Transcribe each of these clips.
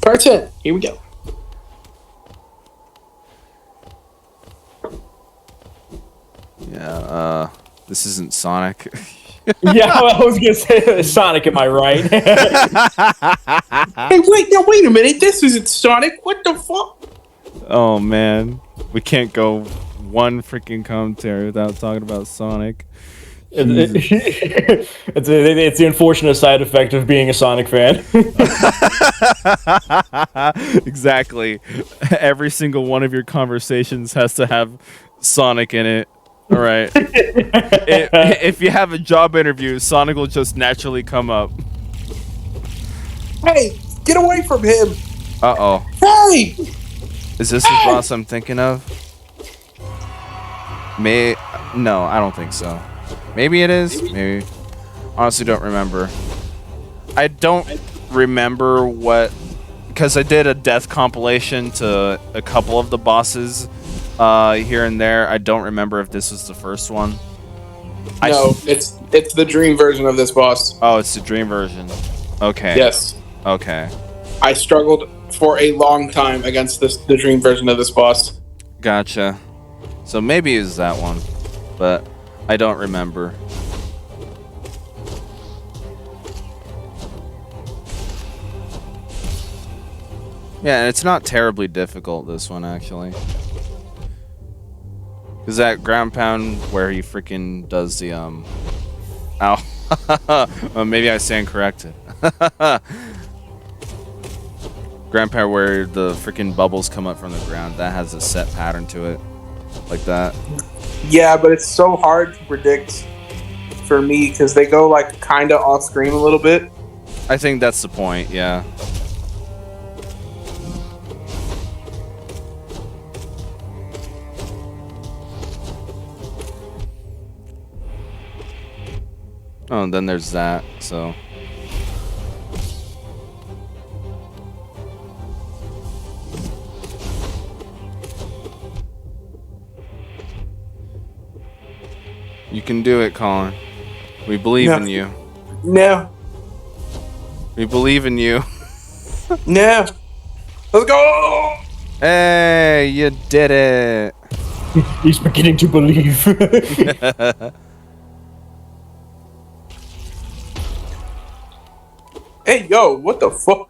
Part 10. Here we go. Yeah, this isn't Sonic. Yeah, I was gonna say Sonic, am I right? Hey, wait a minute. This isn't Sonic. What the fuck? Oh man, we can't go one freaking commentary without talking about Sonic. It's the unfortunate side effect of being a Sonic fan. Exactly. Every single one of your conversations has to have Sonic in it. All right. If you have a job interview, Sonic will just naturally come up. Hey, get away from him. Uh-oh. Hey! Is this the boss I'm thinking of? No, I don't think so. Maybe it is. Maybe. Honestly, don't remember. I don't remember what... Because I did a death compilation to a couple of the bosses here and there. I don't remember if this was the first one. No, it's the dream version of this boss. Oh, it's the dream version. Okay. Yes. Okay. I struggled for a long time against the dream version of this boss. Gotcha. So maybe it's that one, but I don't remember. Yeah, and it's not terribly difficult, this one, actually. Because that ground pound where he freaking does the, Ow. Well, maybe I stand corrected. Ground pound where the freaking bubbles come up from the ground, that has a set pattern to it. Like that. Yeah, but it's so hard to predict for me because they go, like, kind of off screen a little bit. I think that's the point, yeah. Oh, and then there's that, so... You can do it, Colin. We believe in you. No. We believe in you. No. Let's go! Hey, you did it. He's beginning to believe. Hey, yo, what the fuck?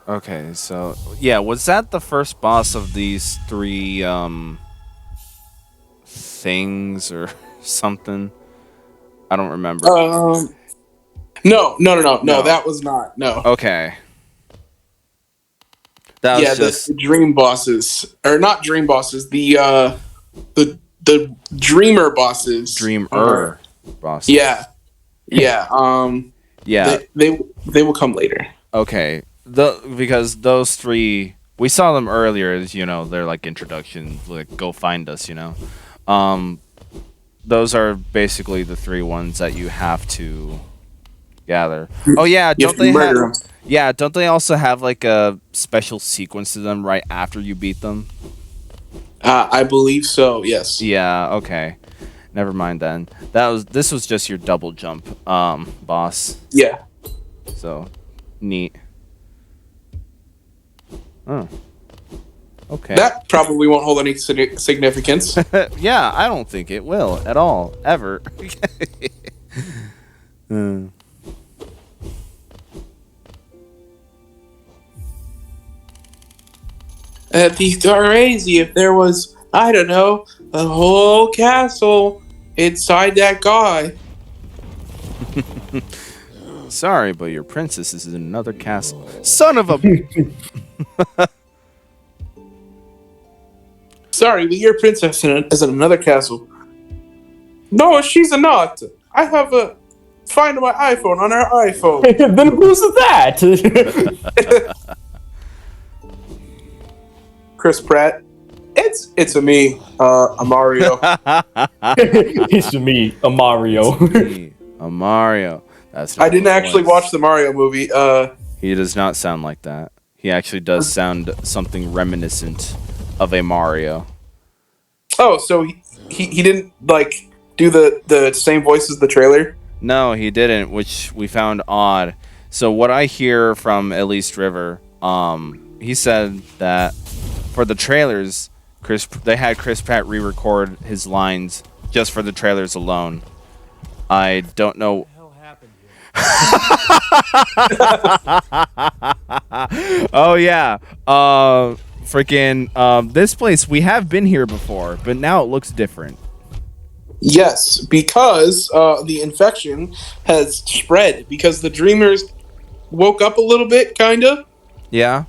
Okay, so yeah, was that the first boss of these three things or something? I don't remember. No, that was not. No. Okay. That was just the dream bosses, or not dream bosses. The dreamer bosses. Dreamer bosses. Yeah. Yeah. Yeah. They will come later. Okay. Because those three, we saw them earlier as, you know, they're like introduction, like go find us, you know. Those are basically the three ones that you have to gather. Oh yeah, don't they also have like a special sequence to them right after you beat them? I believe so, yes. Yeah, okay. Never mind then. This was just your double jump boss. Yeah. So neat. Oh. Okay. That probably won't hold any significance. Yeah, I don't think it will at all, ever. That'd be crazy if there was, I don't know, a whole castle inside that guy. Sorry, but your princess is in another castle. Son of a... Sorry, but your princess is in another castle. No, she's not. I have a Find My iPhone on her iPhone. Then who's that? Chris Pratt. It's a me, a Mario. It's me, a Mario. A Mario. That's not I didn't the actually voice. watch the Mario movie. He does not sound like that. He actually does sound something reminiscent of a Mario. Oh, so he didn't like do the same voice as the trailer? No, he didn't, which we found odd. So what I hear from at least River, he said that for the trailers, they had Chris Pratt re-record his lines just for the trailers alone. I don't know. Oh yeah. Freaking this place, we have been here before, but now it looks different. Yes, because the infection has spread because the Dreamers woke up a little bit, kinda. Yeah.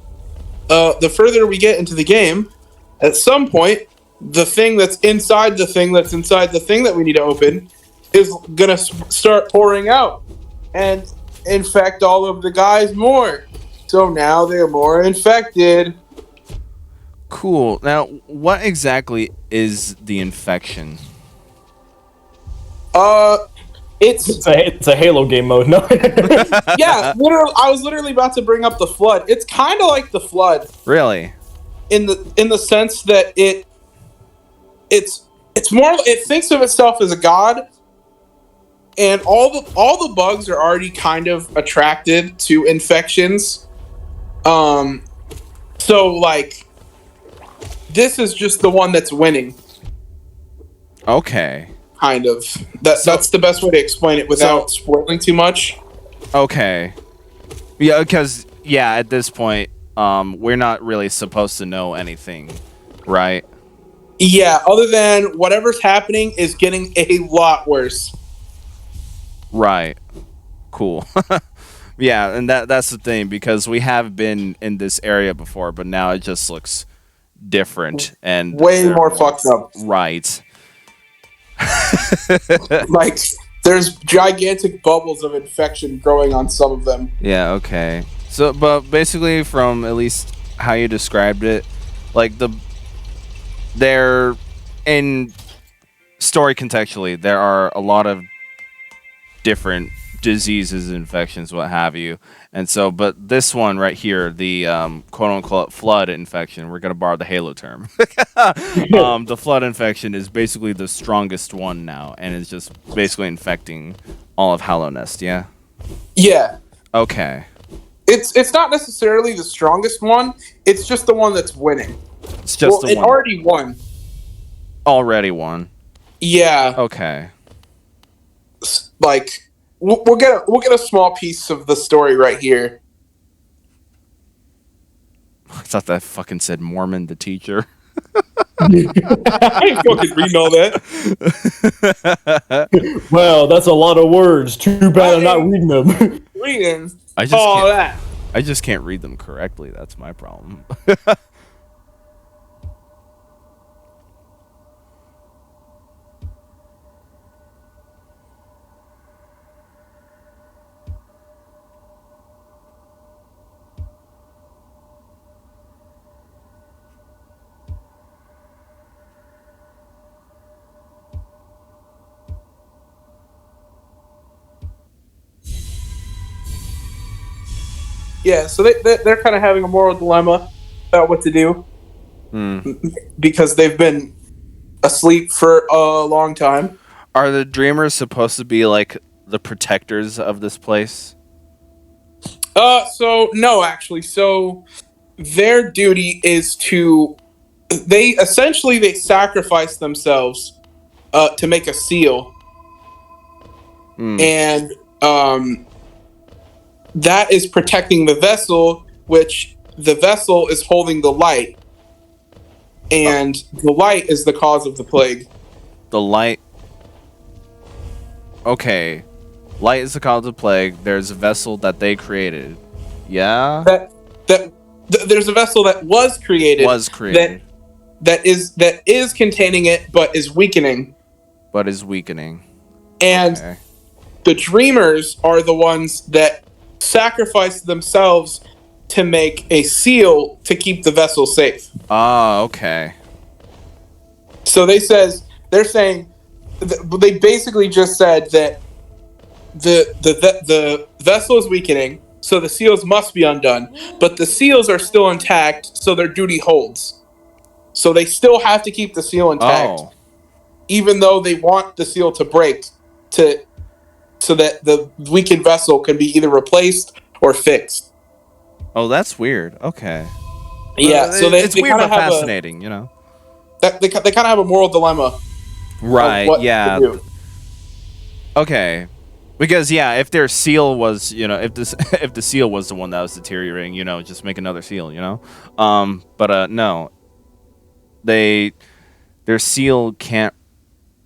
The further we get into the game, at some point, the thing that's inside the thing that's inside the thing that we need to open is gonna start pouring out and infect all of the guys more. So now they're more infected. Cool. Now, what exactly is the infection? It's a Halo game mode. No. yeah. Literally, I was literally about to bring up the flood. It's kind of like the flood Really? in the sense that it's more. It thinks of itself as a god, and all the bugs are already kind of attracted to infections. So like, this is just the one that's winning. Okay. Kind of. That's the best way to explain it without spoiling too much. Okay. Yeah, because at this point, we're not really supposed to know anything, right? Yeah, other than whatever's happening is getting a lot worse. Right. Cool. Yeah, and that's the thing, because we have been in this area before, but now it just looks different and way more fucked up. Right. Like, there's gigantic bubbles of infection growing on some of them. Yeah, okay. So, but basically, from at least how you described it, like they're in story contextually, there are a lot of different diseases, infections, what have you. And so, but this one right here, the quote unquote flood infection, we're going to borrow the Halo term. The flood infection is basically the strongest one now, and it's just basically infecting all of Hollow Nest, yeah? Yeah. Okay. It's not necessarily the strongest one, it's just the one that's winning. It's just the it one. already won. Already won. Yeah. Okay. Like, we'll get a small piece of the story right here. I thought that fucking said Mormon the teacher. I ain't fucking reading all that. Well, that's a lot of words. Too bad I'm not reading them. Reading I just all can't, that. I just can't read them correctly. That's my problem. Yeah, so they're kind of having a moral dilemma about what to do because they've been asleep for a long time. Are the Dreamers supposed to be like the protectors of this place? So no, actually. So their duty is they sacrifice themselves to make a seal. And that is protecting the vessel, which the vessel is holding the light. And the light is the cause of the plague. The light. Okay. Light is the cause of the plague. There's a vessel that they created. Yeah? There's a vessel that was created. That is containing it, but is weakening. And the Dreamers are the ones that sacrifice themselves to make a seal to keep the vessel safe. Ah, okay. So they basically just said that the vessel is weakening, so the seals must be undone. But the seals are still intact, so their duty holds. So they still have to keep the seal intact, Oh. even though they want the seal to break, so that the weakened vessel can be either replaced or fixed. Oh, that's weird. Okay. Yeah, so it's they weird kind but of have fascinating, you know. they kind of have a moral dilemma. Right. Of what Yeah. to do. Okay. Because yeah, if their seal was, you know, if this if the seal was the one that was deteriorating, you know, just make another seal, you know. But no. Their seal can't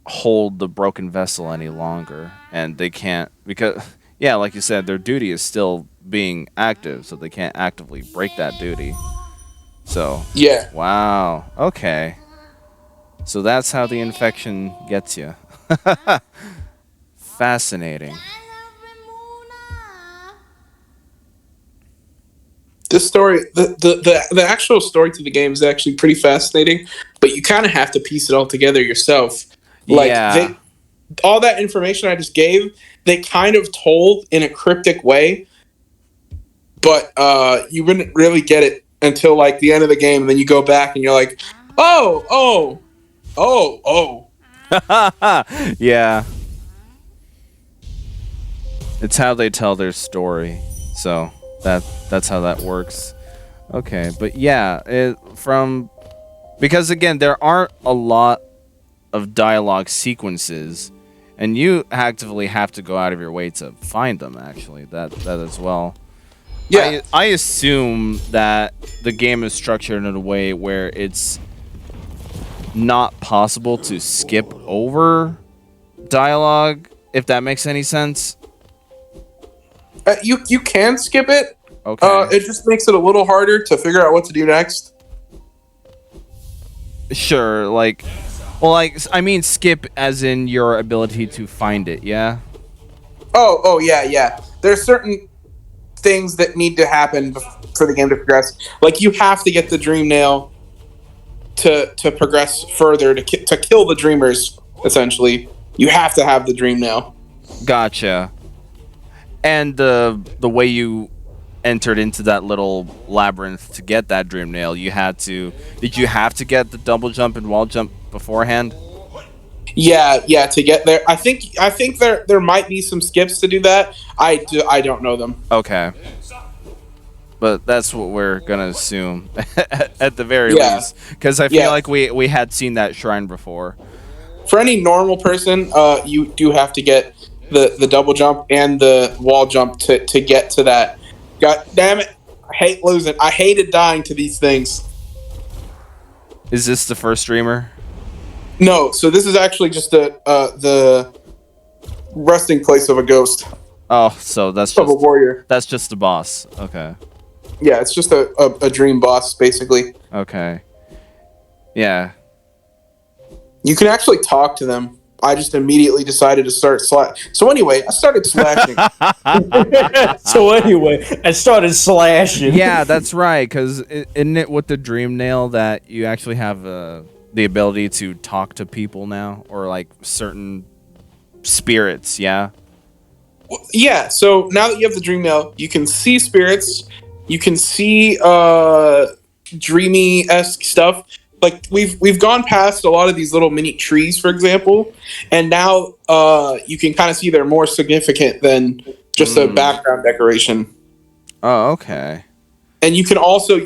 hold the broken vessel any longer, and they can't, because yeah, like you said, their duty is still being active, so they can't actively break that duty. So Yeah. wow. Okay. So that's how the infection gets you. Fascinating. This story, the actual story to the game is actually pretty fascinating, but you kind of have to piece it all together yourself. Like Yeah. all that information I just gave, they kind of told in a cryptic way, but you wouldn't really get it until like the end of the game, and then you go back and you're like, oh, Yeah. It's how they tell their story. So that's how that works. Okay, but yeah, because again, there aren't a lot of dialogue sequences, and you actively have to go out of your way to find them. Actually, that as well. yeah. I assume that the game is structured in a way where it's not possible to skip over dialogue, if that makes any sense. You can skip it. Okay. It just makes it a little harder to figure out what to do next. Sure, like, well, like, I mean, skip as in your ability to find it, yeah? Oh, yeah. There's certain things that need to happen for the game to progress. Like you have to get the dream nail to progress further to kill the dreamers. Essentially, you have to have the dream nail. Gotcha. And the way you entered into that little labyrinth to get that dream nail, did you have to get the double jump and wall jump beforehand? Yeah. To get there, I think there might be some skips to do that. I don't know them. Okay. But that's what we're gonna assume at the very Yeah. least, because I feel like we had seen that shrine before. For any normal person, you do have to get the double jump and the wall jump to get to that. God damn it! I hate losing. I hated dying to these things. Is this the first streamer? No, so this is actually just the resting place of a ghost, Oh, so that's of a just warrior. the boss. Okay. Yeah, it's just a dream boss, basically. Okay. Yeah. You can actually talk to them. I just immediately decided to start So anyway, I started slashing. So anyway, I started slashing. Yeah, that's right. Because isn't it with the dream nail that you actually have the ability to talk to people now, or like certain spirits? Yeah. Yeah, so now that you have the dream nail, you can see spirits, you can see dreamy-esque stuff. Like we've gone past a lot of these little mini trees, for example, and now you can kind of see they're more significant than just a background decoration. Oh, okay. And you can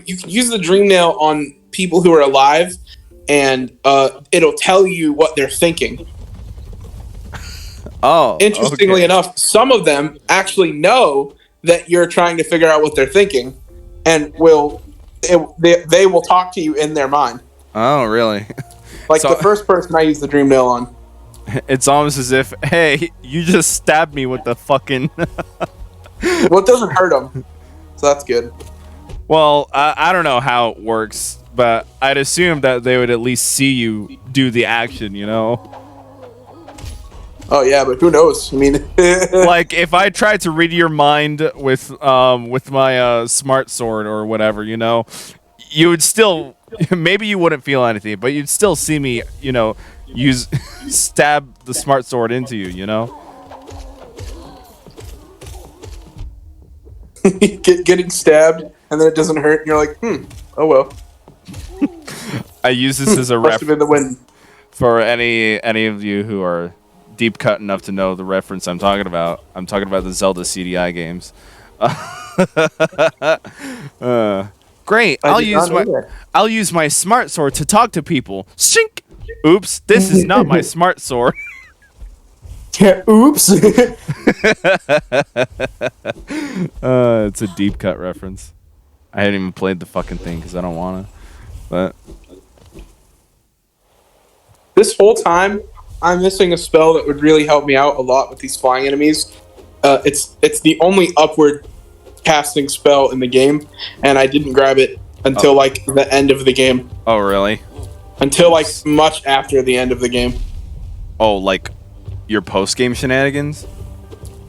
use the dream nail on people who are alive, and it'll tell you what they're thinking. Oh, Interestingly okay. enough, some of them actually know that you're trying to figure out what they're thinking, and they will talk to you in their mind. Oh, really? Like So- the first person I used the dream nail on. It's almost as if, hey, you just stabbed me with the fucking. Well, it doesn't hurt them, so that's good. Well, I don't know how it works, but I'd assume that they would at least see you do the action, you know? Oh yeah, but who knows? I mean, Like if I tried to read your mind with my smart sword or whatever, you know, you would still, maybe you wouldn't feel anything, but you'd still see me, you know, stab the smart sword into you, you know? getting stabbed, and then it doesn't hurt, and you're like, oh well. I use this as a Must have been the wind. for any of you who are deep cut enough to know the reference I'm talking about. I'm talking about the Zelda CDI games. Great. I'll use my smart sword to talk to people. Shink. Oops, this is not my smart sword. Oops. It's a deep cut reference. I hadn't even played the fucking thing because I don't want to. But This whole time, I'm missing a spell that would really help me out a lot with these flying enemies. It's the only upward casting spell in the game, and I didn't grab it until like the end of the game. Oh, really? Until like much after the end of the game. Oh, like your post-game shenanigans?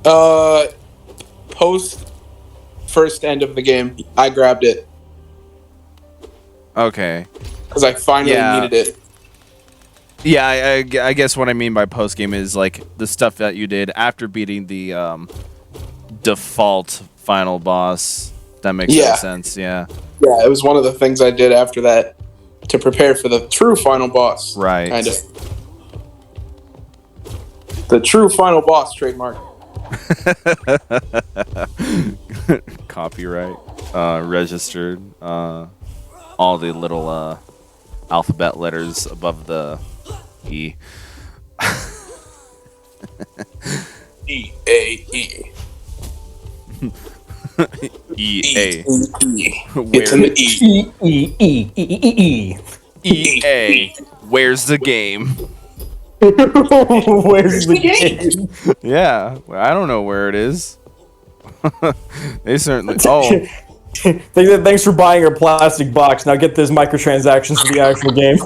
Post first end of the game, I grabbed it. Okay. Because I finally needed it. Yeah, I guess what I mean by post-game is like the stuff that you did after beating the default final boss. That makes sense, yeah. Yeah, it was one of the things I did after that to prepare for the true final boss. Right. Kind of. The true final boss trademark. Copyright. Registered. All the little alphabet letters above the E. E-A-E. E-A. It's an E. E-E-E-E-E-E. E-A. Where's the game? Where's the game? Yeah, I don't know where it is. They certainly... Oh. Thanks for buying our plastic box. Now get this microtransactions for the actual game.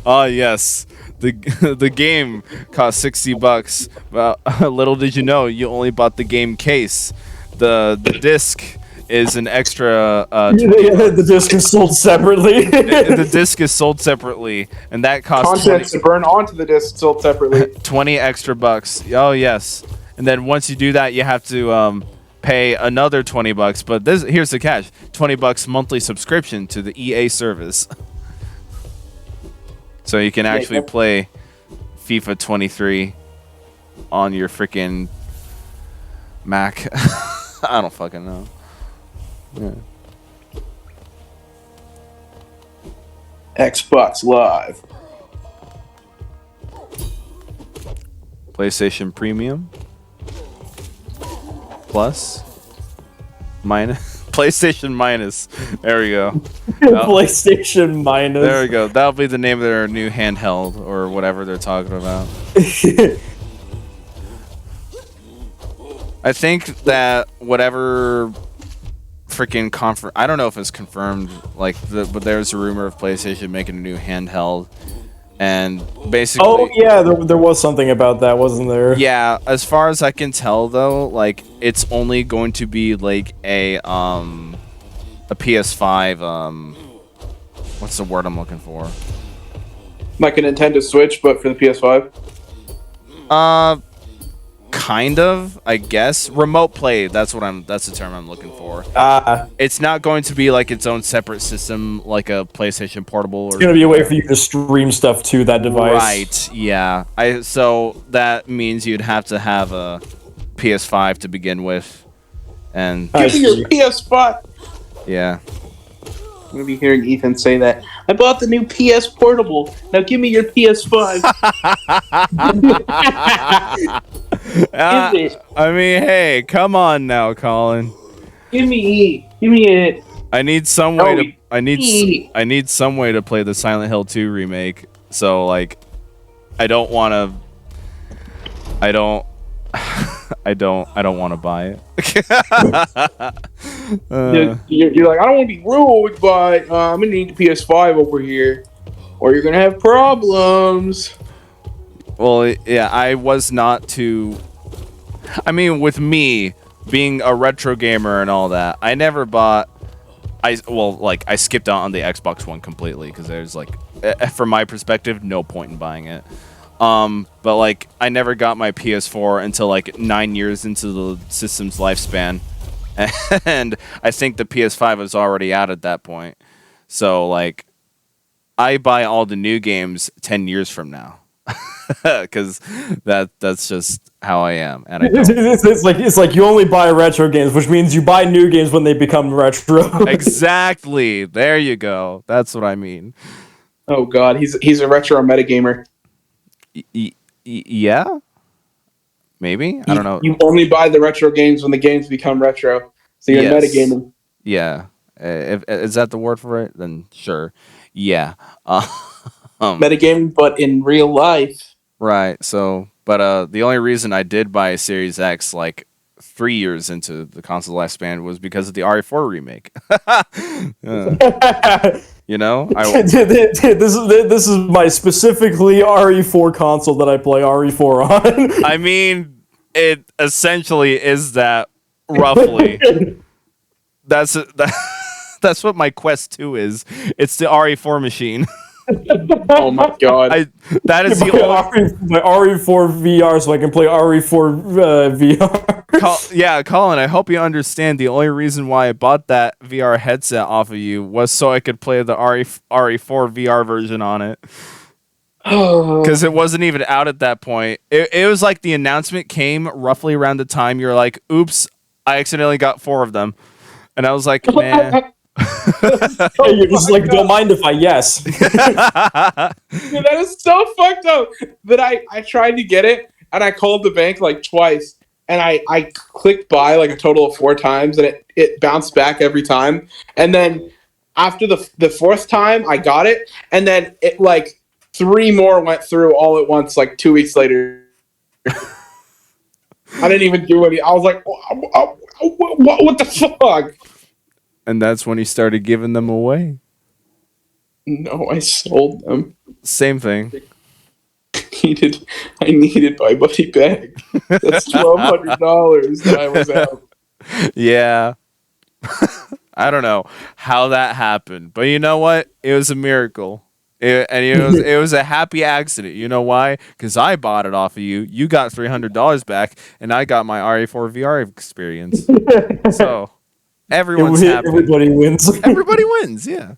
Ah, yes. The game cost $60. Well, little did you know, you only bought the game case. The disc is an extra. The disc is sold separately. The disc is sold separately, and that costs Contents to burn onto the disc sold separately. 20 extra bucks. Oh yes, and then once you do that, you have to pay another $20. But here's the catch: $20 monthly subscription to the EA service. So you can actually play FIFA 23 on your freaking Mac. I don't fucking know. Yeah. Xbox Live. PlayStation Premium Plus minus PlayStation Minus. There we go. PlayStation Minus. There we go. That'll be the name of their new handheld or whatever they're talking about. I think that whatever freaking I don't know if it's confirmed, like, but there's a rumor of PlayStation making a new handheld, and basically... Oh, yeah, there was something about that, wasn't there? Yeah, as far as I can tell, though, like, it's only going to be, like, a PS5, what's the word I'm looking for? Like a Nintendo Switch, but for the PS5? Kind of, I guess. Remote play, that's the term I'm looking for. It's not going to be like its own separate system like a PlayStation Portable. It's going to be a way for you to stream stuff to that device. Right, yeah. So that means you'd have to have a PS5 to begin with. And give me your PS5. Yeah. I'm going to be hearing Ethan say that. I bought the new PS Portable. Now give me your PS5. I mean, hey, come on now, Colin. Give me it. I need some way to I need some way to play the Silent Hill 2 remake. So like I don't want to want to buy it. You're like, I don't want to be rude, but I'm gonna need the PS5 over here, or you're gonna have problems. Well, yeah, I was not too. I mean, with me being a retro gamer and all that, I never bought. I skipped out on the Xbox One completely because there's like, from my perspective, no point in buying it. But like I never got my PS4 until like 9 years into the system's lifespan, and I think the PS5 was already out at that point. So like, I buy all the new games 10 years from now, because that's just how I am, and I don't. It's like you only buy retro games, which means you buy new games when they become retro. Exactly. There you go. That's what I mean. Oh God, he's a retro metagamer. Yeah. Maybe I don't know. You only buy the retro games when the games become retro. So you're Yes. metagaming. Yeah. If is that the word for it? Then sure. Yeah. Metagaming, but in real life. Right. So, but the only reason I did buy a Series X like 3 years into the console lifespan was because of the RE4 remake. You know, This is my specifically RE4 console that I play RE4 on. I mean, it essentially is that roughly. That's that's what my Quest 2 is. It's the RE4 machine. Oh my God. That is the only. My RE4 VR, so I can play RE4 VR. Colin, I hope you understand the only reason why I bought that VR headset off of you was so I could play the RE4 VR version on it. Because it wasn't even out at that point. It was like the announcement came roughly around the time you're like, oops, I accidentally got 4 of them. And I was like, man. You're just like, don't mind if I yes. Dude, that is so fucked up that I tried to get it and I called the bank like twice and I clicked buy like a total of 4 times and it bounced back every time. And then after the 4th time I got it and then it like 3 more went through all at once like 2 weeks later. I didn't even do any. I was like, what the fuck? And that's when he started giving them away. No, I sold them. Same thing. I needed my buddy back. That's $1,200 that I was out. Yeah. I don't know how that happened, but you know what? It was a miracle. It was a happy accident. You know why? Because I bought it off of you. You got $300 back, and I got my RE4 VR experience. So everyone's happy. Everybody wins. Everybody wins. Yeah.